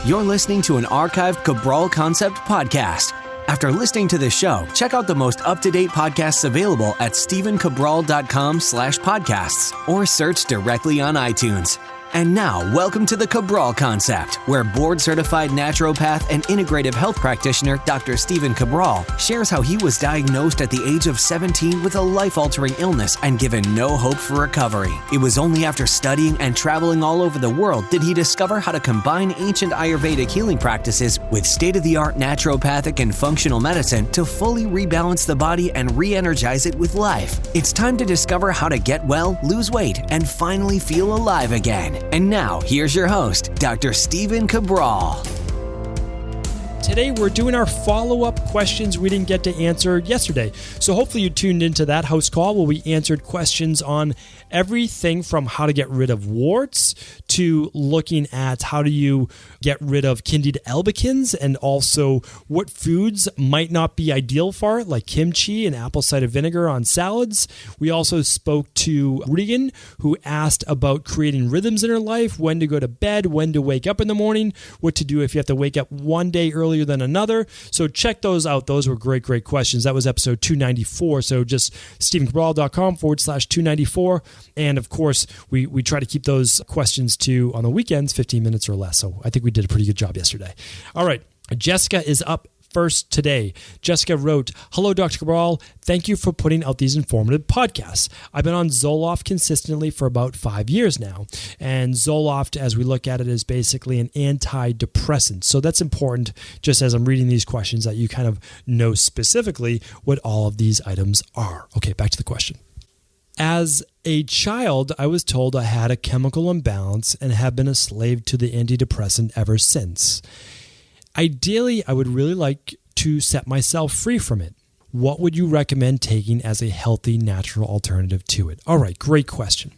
You're listening to an archived Cabral Concept podcast. After listening to this show, check out the most up-to-date podcasts available at stephencabral.com/podcasts or search directly on iTunes. And now, welcome to the Cabral Concept, where board-certified naturopath and integrative health practitioner Dr. Stephen Cabral shares how he was diagnosed at the age of 17 with a life-altering illness and given no hope for recovery. It was only after studying and traveling all over the world did he discover how to combine ancient Ayurvedic healing practices with state-of-the-art naturopathic and functional medicine to fully rebalance the body and re-energize it with life. It's time to discover how to get well, lose weight, and finally feel alive again. And now, here's your host, Dr. Stephen Cabral. Today, we're doing our follow-up questions we didn't get to answer yesterday. So hopefully you tuned into that Housecall where we answered questions on everything from how to get rid of warts to looking at how do you get rid of Candida albicans and also what foods might not be ideal for it, like kimchi and apple cider vinegar on salads. We also spoke to Regan, who asked about creating rhythms in her life, when to go to bed, when to wake up in the morning, what to do if you have to wake up one day earlier than another. So check those out. Those were great questions. That was episode 294. So just stephencabral.com/294. And of course, we try to keep those questions to on the weekends, 15 minutes or less. So I think we did a pretty good job yesterday. All right. Jessica is up first today. Jessica wrote, "Hello, Dr. Cabral. Thank you for putting out these informative podcasts. I've been on Zoloft consistently for about 5 years now. And Zoloft, as we look at it, is basically an antidepressant. So that's important, just as I'm reading these questions, that you kind of know specifically what all of these items are." Okay, back to the question. As a child, I was told I had a chemical imbalance and have been a slave to the antidepressant ever since. Ideally, I would really like to set myself free from it. What would you recommend taking as a healthy, natural alternative to it? All right, great question.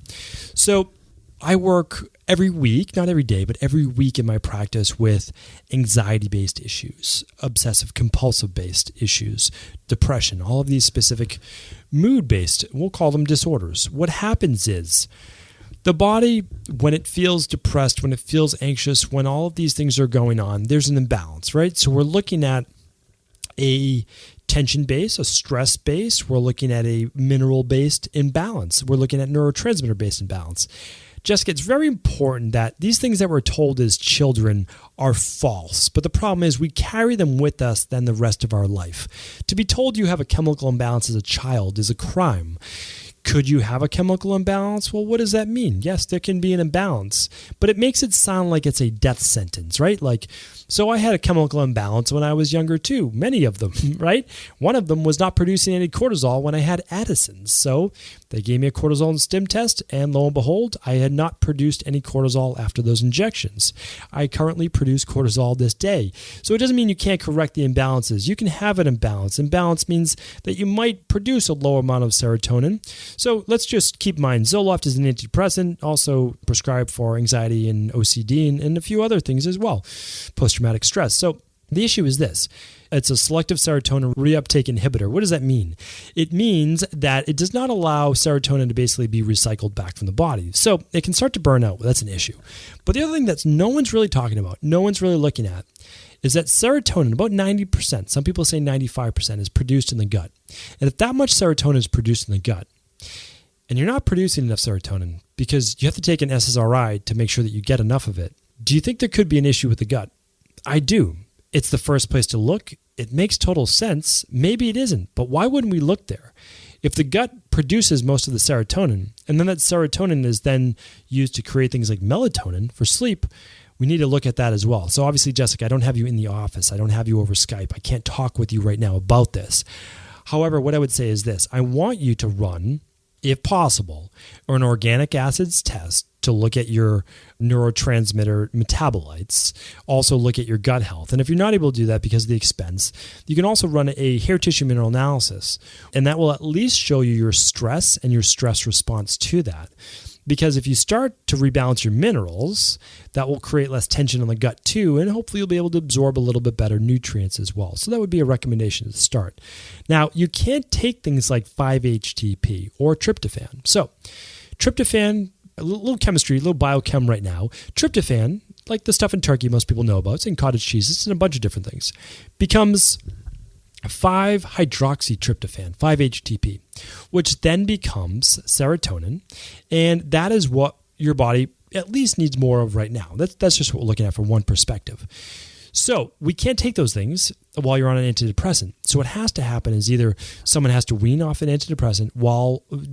So I work every week, not every day, but every week in my practice with anxiety-based issues, obsessive-compulsive-based issues, depression, all of these specific mood-based, we'll call them disorders. What happens is the body, when it feels depressed, when it feels anxious, when all of these things are going on, there's an imbalance, right? So we're looking at a tension base, a stress base. We're looking at a mineral-based imbalance. We're looking at neurotransmitter-based imbalance. Jessica, it's very important that these things that we're told as children are false. But the problem is we carry them with us then the rest of our life. To be told you have a chemical imbalance as a child is a crime. Could you have a chemical imbalance? Well, what does that mean? Yes, there can be an imbalance, but it makes it sound like it's a death sentence, right? Like, so I had a chemical imbalance when I was younger too, many of them, right? One of them was not producing any cortisol when I had Addison's. So they gave me a cortisol and stim test, and lo and behold, I had not produced any cortisol after those injections. I currently produce cortisol this day. So it doesn't mean you can't correct the imbalances. You can have an imbalance. Imbalance means that you might produce a low amount of serotonin. So let's just keep in mind, Zoloft is an antidepressant, also prescribed for anxiety and OCD and a few other things as well, post-traumatic stress. So the issue is this. It's a selective serotonin reuptake inhibitor. What does that mean? It means that it does not allow serotonin to basically be recycled back from the body. So it can start to burn out. That's an issue. But the other thing that no one's really talking about, no one's really looking at, is that serotonin, about 90%, some people say 95%, is produced in the gut. And if that much serotonin is produced in the gut, and you're not producing enough serotonin because you have to take an SSRI to make sure that you get enough of it, do you think there could be an issue with the gut? I do. It's the first place to look. It makes total sense. Maybe it isn't, but why wouldn't we look there? If the gut produces most of the serotonin, and then that serotonin is then used to create things like melatonin for sleep, we need to look at that as well. So obviously, Jessica, I don't have you in the office. I don't have you over Skype. I can't talk with you right now about this. However, what I would say is this. I want you to run, if possible, or an organic acids test to look at your neurotransmitter metabolites, also look at your gut health. And if you're not able to do that because of the expense, you can also run a hair tissue mineral analysis, and that will at least show you your stress and your stress response to that. Because if you start to rebalance your minerals, that will create less tension on the gut too, and hopefully you'll be able to absorb a little bit better nutrients as well. So that would be a recommendation to start. Now, you can't take things like 5-HTP or tryptophan. So tryptophan, a little chemistry, a little biochem right now. Tryptophan like the stuff in turkey most people know about, it's in cottage cheese, it's in a bunch of different things, becomes 5-hydroxytryptophan, 5-HTP, which then becomes serotonin, and that is what your body at least needs more of right now. That's just what we're looking at from one perspective. So we can't take those things while you're on an antidepressant. So what has to happen is either someone has to wean off an antidepressant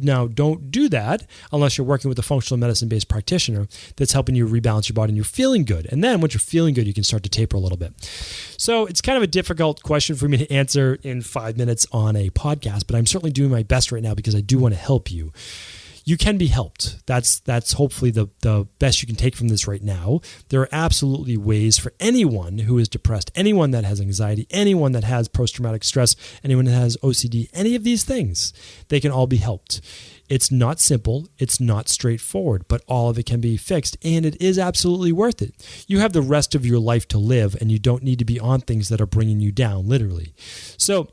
now don't do that unless you're working with a functional medicine-based practitioner that's helping you rebalance your body and you're feeling good. And then once you're feeling good, you can start to taper a little bit. So it's kind of a difficult question for me to answer in 5 minutes on a podcast, but I'm certainly doing my best right now because I do want to help you. You can be helped. That's hopefully the best you can take from this right now. There are absolutely ways for anyone who is depressed, anyone that has anxiety, anyone that has post-traumatic stress, anyone that has OCD, any of these things, they can all be helped. It's not simple. It's not straightforward, but all of it can be fixed, and it is absolutely worth it. You have the rest of your life to live, and you don't need to be on things that are bringing you down, literally. So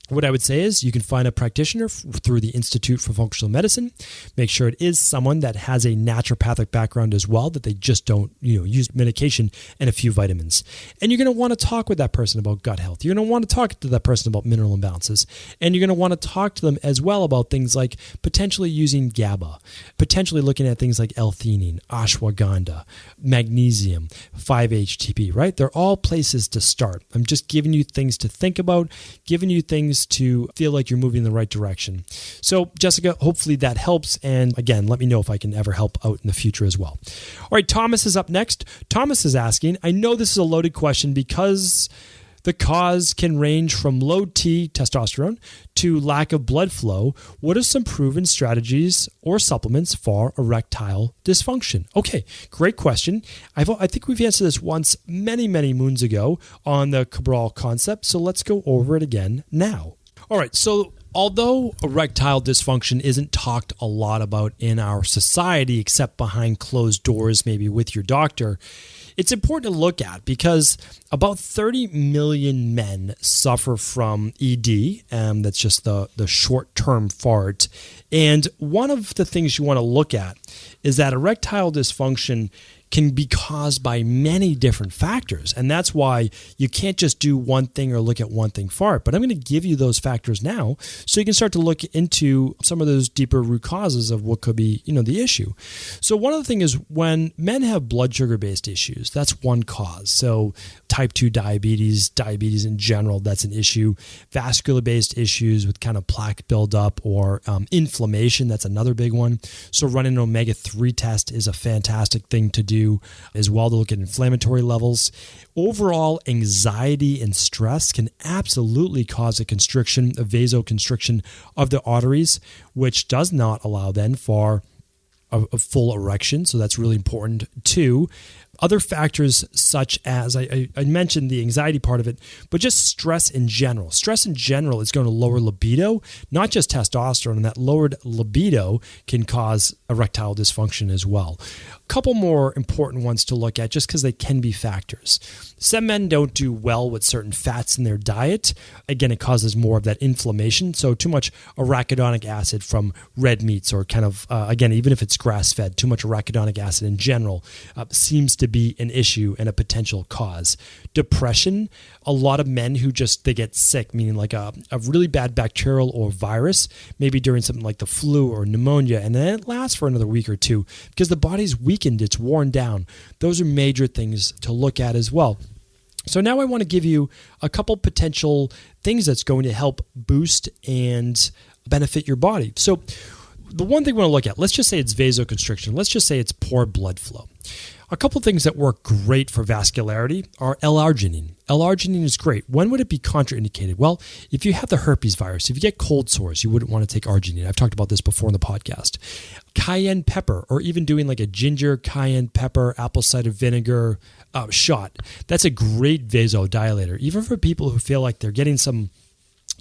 what I would say is you can find a practitioner through the Institute for Functional Medicine. Make sure it is someone that has a naturopathic background as well, that they just don't use medication and a few vitamins. And you're going to want to talk with that person about gut health. You're going to want to talk to that person about mineral imbalances. And you're going to want to talk to them as well about things like potentially using GABA, potentially looking at things like L-theanine, ashwagandha, magnesium, 5-HTP, right? They're all places to start. I'm just giving you things to think about, giving you things to feel like you're moving in the right direction. So, Jessica, hopefully that helps. And again, let me know if I can ever help out in the future as well. All right, Thomas is up next. Thomas is asking, I know this is a loaded question because the cause can range from low T testosterone to lack of blood flow. What are some proven strategies or supplements for erectile dysfunction? Okay, great question. I think we've answered this once many, many moons ago on the Cabral concept, so let's go over it again now. All right, so although erectile dysfunction isn't talked a lot about in our society except behind closed doors, maybe with your doctor, it's important to look at because about 30 million men suffer from ED, that's just the short-term fart. And one of the things you want to look at is that erectile dysfunction can be caused by many different factors. And that's why you can't just do one thing or look at one thing for it. But I'm going to give you those factors now so you can start to look into some of those deeper root causes of what could be, the issue. So one of the things is when men have blood sugar-based issues, that's one cause. So type 2 diabetes in general, that's an issue. Vascular-based issues with kind of plaque buildup or inflammation, that's another big one. So running an omega-3 test is a fantastic thing to do as well to look at inflammatory levels. Overall, anxiety and stress can absolutely cause a vasoconstriction of the arteries, which does not allow then for a full erection. So that's really important too. Other factors such as, I mentioned the anxiety part of it, but just stress in general. Stress in general is going to lower libido, not just testosterone, and that lowered libido can cause erectile dysfunction as well. A couple more important ones to look at just because they can be factors. Some men don't do well with certain fats in their diet. Again, it causes more of that inflammation. So too much arachidonic acid from red meats or kind of, again, even if it's grass-fed, too much arachidonic acid in general seems to be an issue and a potential cause. Depression, a lot of men who they get sick, meaning like a really bad bacterial or virus, maybe during something like the flu or pneumonia, and then it lasts for another week or two because the body's weakened, it's worn down. Those are major things to look at as well. So now I want to give you a couple potential things that's going to help boost and benefit your body. So the one thing we want to look at, let's just say it's vasoconstriction. Let's just say it's poor blood flow. A couple things that work great for vascularity are L-arginine. L-arginine is great. When would it be contraindicated? Well, if you have the herpes virus, if you get cold sores, you wouldn't want to take arginine. I've talked about this before in the podcast. Cayenne pepper, or even doing like a ginger, cayenne pepper, apple cider vinegar shot. That's a great vasodilator. Even for people who feel like they're getting some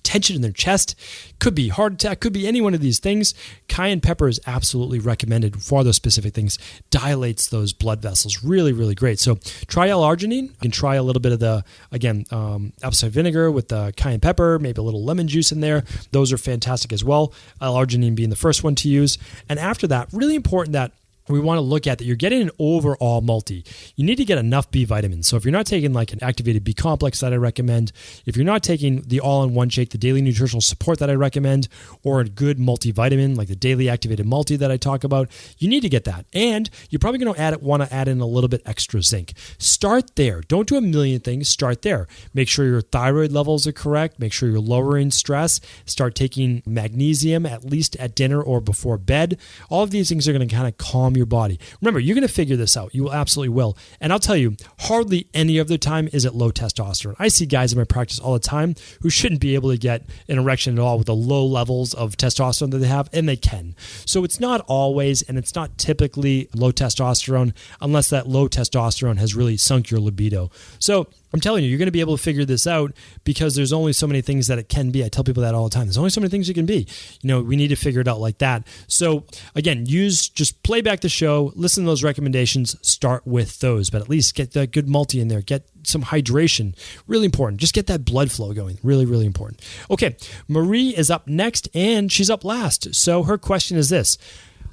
tension in their chest, could be heart attack, could be any one of these things. Cayenne pepper is absolutely recommended for those specific things. Dilates those blood vessels. Really, really great. So try L-arginine. You can try a little bit of the, again, apple cider vinegar with the cayenne pepper, maybe a little lemon juice in there. Those are fantastic as well. L-arginine being the first one to use. And after that, really important that we want to look at that you're getting an overall multi. You need to get enough B vitamins. So if you're not taking like an activated B complex that I recommend, if you're not taking the all-in-one shake, the daily nutritional support that I recommend, or a good multivitamin like the daily activated multi that I talk about, you need to get that. And you're probably going to want to add in a little bit extra zinc. Start there. Don't do a million things. Start there. Make sure your thyroid levels are correct. Make sure you're lowering stress. Start taking magnesium at least at dinner or before bed. All of these things are going to kind of calm your body. Remember, you're going to figure this out. You will absolutely will. And I'll tell you, hardly any of the time is it low testosterone. I see guys in my practice all the time who shouldn't be able to get an erection at all with the low levels of testosterone that they have, and they can. So it's not always, and it's not typically low testosterone unless that low testosterone has really sunk your libido. So I'm telling you, you're going to be able to figure this out because there's only so many things that it can be. I tell people that all the time. There's only so many things it can be. We need to figure it out like that. So again, just play back the show, listen to those recommendations, start with those, but at least get that good multi in there. Get some hydration. Really important. Just get that blood flow going. Really, really important. Okay, Marie is up next and she's up last. So her question is this.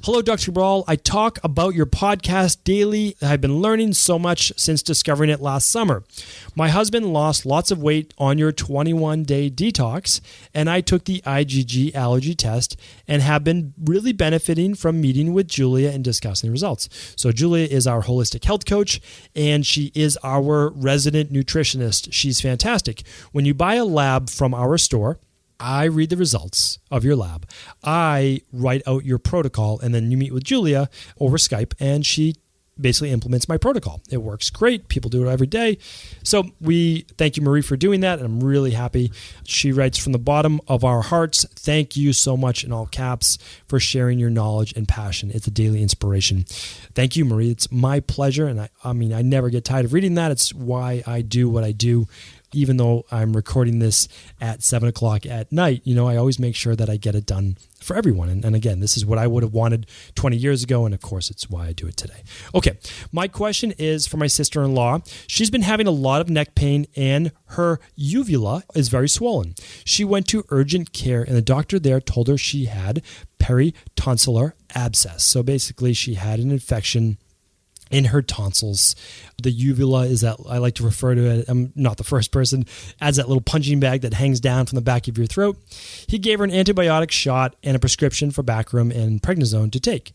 Hello, Dr. Cabral. I talk about your podcast daily. I've been learning so much since discovering it last summer. My husband lost lots of weight on your 21-day detox, and I took the IgG allergy test and have been really benefiting from meeting with Julia and discussing the results. So Julia is our holistic health coach, and she is our resident nutritionist. She's fantastic. When you buy a lab from our store, I read the results of your lab. I write out your protocol, and then you meet with Julia over Skype, and she basically implements my protocol. It works great. People do it every day. So we thank you, Marie, for doing that, and I'm really happy. She writes, from the bottom of our hearts, thank you so much, in all caps, for sharing your knowledge and passion. It's a daily inspiration. Thank you, Marie. It's my pleasure, and I never get tired of reading that. It's why I do what I do. Even though I'm recording this at 7 o'clock at night, I always make sure that I get it done for everyone. And again, this is what I would have wanted 20 years ago. And of course, it's why I do it today. Okay. My question is for my sister-in-law. She's been having a lot of neck pain and her uvula is very swollen. She went to urgent care and the doctor there told her she had peritonsillar abscess. So basically she had an infection in her tonsils. The uvula is that, I like to refer to it, I'm not the first person, as that little punching bag that hangs down from the back of your throat. He gave her an antibiotic shot and a prescription for Bactrim and prednisone to take.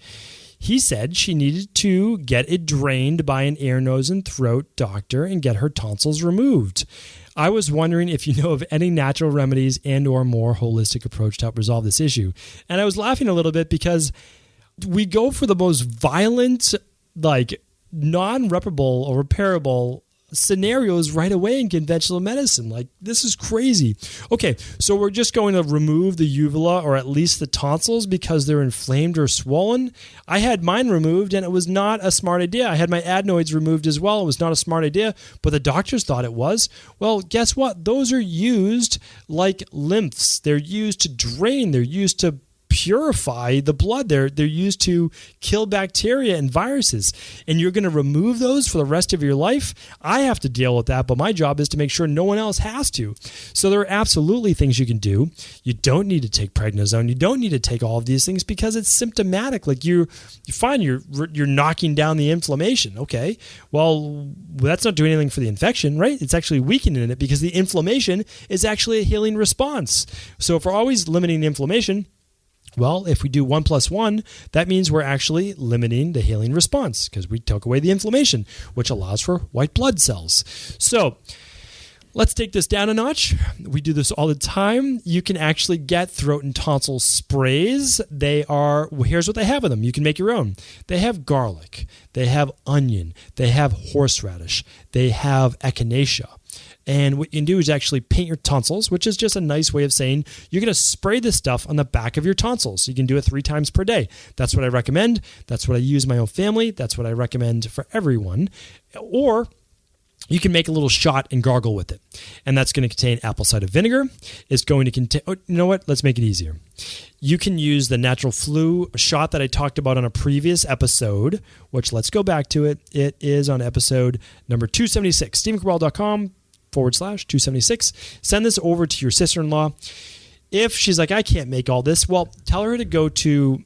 He said she needed to get it drained by an ear, nose, and throat doctor and get her tonsils removed. I was wondering if you know of any natural remedies and or more holistic approach to help resolve this issue. And I was laughing a little bit because we go for the most violent, non-reparable or repairable scenarios right away in conventional medicine. This is crazy. Okay, so we're just going to remove the uvula or at least the tonsils because they're inflamed or swollen. I had mine removed and it was not a smart idea. I had my adenoids removed as well. It was not a smart idea, but the doctors thought it was. Well, guess what? Those are used like lymphs. They're used to drain. They're used to purify the blood. They're used to kill bacteria and viruses, and you're going to remove those for the rest of your life. I have to deal with that, but my job is to make sure no one else has to. So there are absolutely things you can do. You don't need to take prednisone. You don't need to take all of these things because it's symptomatic. You find you're knocking down the inflammation. Okay, well, that's not doing anything for the infection, right? It's actually weakening it because the inflammation is actually a healing response. So if we're always limiting the inflammation, well, if we do 1 + 1, that means we're actually limiting the healing response because we took away the inflammation, which allows for white blood cells. So let's take this down a notch. We do this all the time. You can actually get throat and tonsil sprays. Here's what they have in them. You can make your own. They have garlic. They have onion. They have horseradish. They have echinacea. And what you can do is actually paint your tonsils, which is just a nice way of saying you're going to spray this stuff on the back of your tonsils. You can do it 3 times per day. That's what I recommend. That's what I use in my own family. That's what I recommend for everyone. Or you can make a little shot and gargle with it. And that's going to contain apple cider vinegar. It's going to contain, you know what? Let's make it easier. You can use the natural flu shot that I talked about on a previous episode, which let's go back to it. It is on episode number 276, StephenCabral.com/276. Send this over to your sister-in-law. If she's like, I can't make all this, well, tell her to go to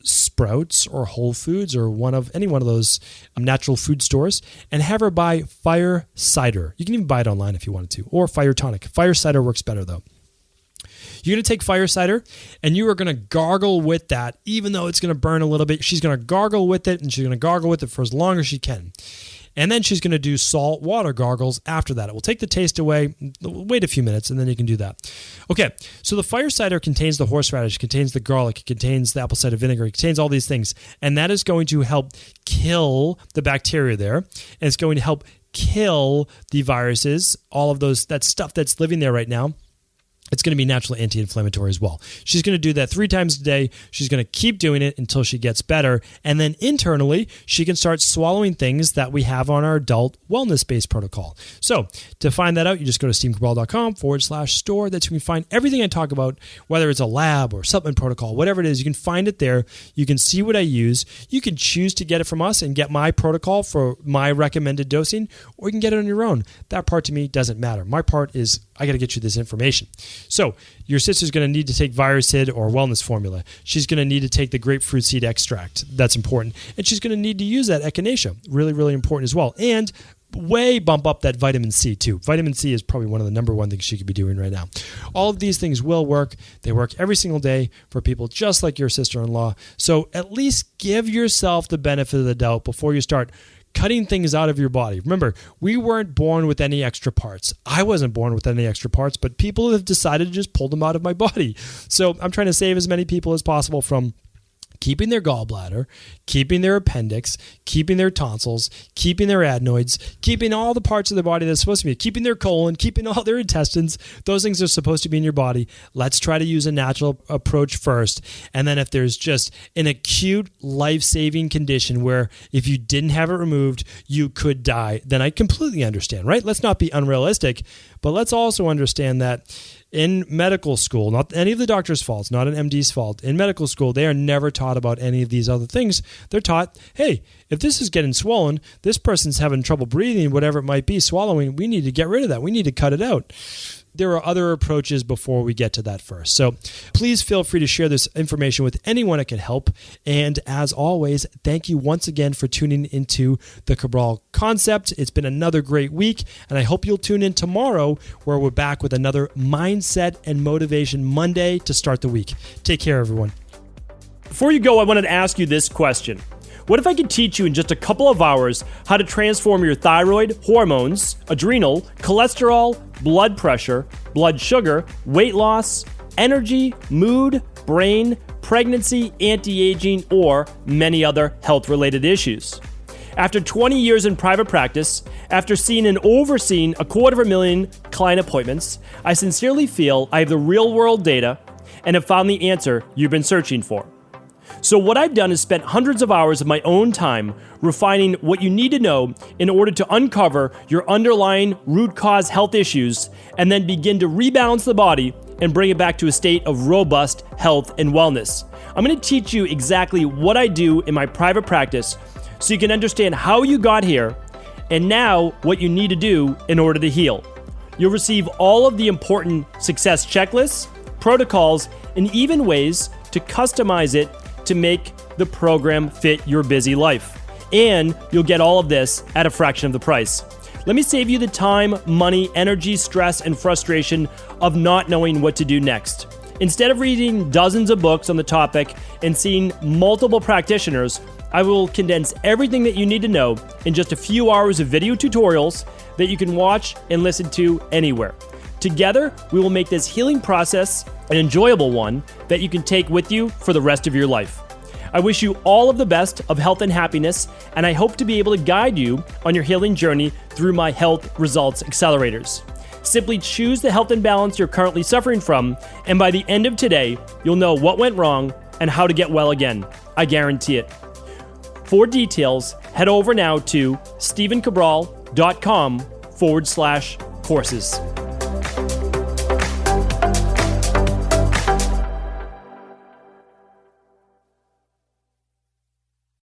Sprouts or Whole Foods or any one of those natural food stores and have her buy fire cider. You can even buy it online if you wanted to, or fire tonic. Fire cider works better though. You're going to take fire cider and you are going to gargle with that, even though it's going to burn a little bit. She's going to gargle with it, and she's going to gargle with it for as long as she can. And then she's going to do salt water gargles after that. It will take the taste away. Wait a few minutes, and then you can do that. Okay, so the fire cider contains the horseradish, contains the garlic, it contains the apple cider vinegar, it contains all these things. And that is going to help kill the bacteria there. And it's going to help kill the viruses, all of that stuff that's living there right now. It's going to be naturally anti-inflammatory as well. She's going to do that 3 times a day. She's going to keep doing it until she gets better. And then internally, she can start swallowing things that we have on our adult wellness-based protocol. So to find that out, you just go to stephencabral.com/store. That's where you can find everything I talk about, whether it's a lab or supplement protocol, whatever it is. You can find it there. You can see what I use. You can choose to get it from us and get my protocol for my recommended dosing, or you can get it on your own. That part to me doesn't matter. My part is I got to get you this information. So your sister's going to need to take Virusid or Wellness Formula. She's going to need to take the grapefruit seed extract. That's important. And she's going to need to use that echinacea. Really, really important as well. And way bump up that vitamin C too. Vitamin C is probably one of the number one things she could be doing right now. All of these things will work. They work every single day for people just like your sister-in-law. So at least give yourself the benefit of the doubt before you start cutting things out of your body. Remember, we weren't born with any extra parts. I wasn't born with any extra parts, but people have decided to just pull them out of my body. So I'm trying to save as many people as possible from keeping their gallbladder, keeping their appendix, keeping their tonsils, keeping their adenoids, keeping all the parts of the body that's supposed to be, keeping their colon, keeping all their intestines. Those things are supposed to be in your body. Let's try to use a natural approach first. And then if there's just an acute life-saving condition where if you didn't have it removed, you could die, then I completely understand, right? Let's not be unrealistic, but let's also understand that in medical school, not any of the doctor's faults, not an MD's fault. In medical school, they are never taught about any of these other things. They're taught, hey, if this is getting swollen, this person's having trouble breathing, whatever it might be, swallowing, we need to get rid of that. We need to cut it out. There are other approaches before we get to that first. So please feel free to share this information with anyone it can help. And as always, thank you once again for tuning into the Cabral Concept. It's been another great week, and I hope you'll tune in tomorrow where we're back with another Mindset and Motivation Monday to start the week. Take care, everyone. Before you go, I wanted to ask you this question. What if I could teach you in just a couple of hours how to transform your thyroid, hormones, adrenal, cholesterol, blood pressure, blood sugar, weight loss, energy, mood, brain, pregnancy, anti-aging, or many other health-related issues? After 20 years in private practice, after seeing and overseeing 250,000 client appointments, I sincerely feel I have the real-world data and have found the answer you've been searching for. So what I've done is spent hundreds of hours of my own time refining what you need to know in order to uncover your underlying root cause health issues and then begin to rebalance the body and bring it back to a state of robust health and wellness. I'm going to teach you exactly what I do in my private practice so you can understand how you got here and now what you need to do in order to heal. You'll receive all of the important success checklists, protocols, and even ways to customize it to make the program fit your busy life. And you'll get all of this at a fraction of the price. Let me save you the time, money, energy, stress, and frustration of not knowing what to do next. Instead of reading dozens of books on the topic and seeing multiple practitioners, I will condense everything that you need to know in just a few hours of video tutorials that you can watch and listen to anywhere. Together, we will make this healing process an enjoyable one that you can take with you for the rest of your life. I wish you all of the best of health and happiness, and I hope to be able to guide you on your healing journey through my Health Results Accelerators. Simply choose the health imbalance you're currently suffering from, and by the end of today, you'll know what went wrong and how to get well again. I guarantee it. For details, head over now to stephencabral.com/courses.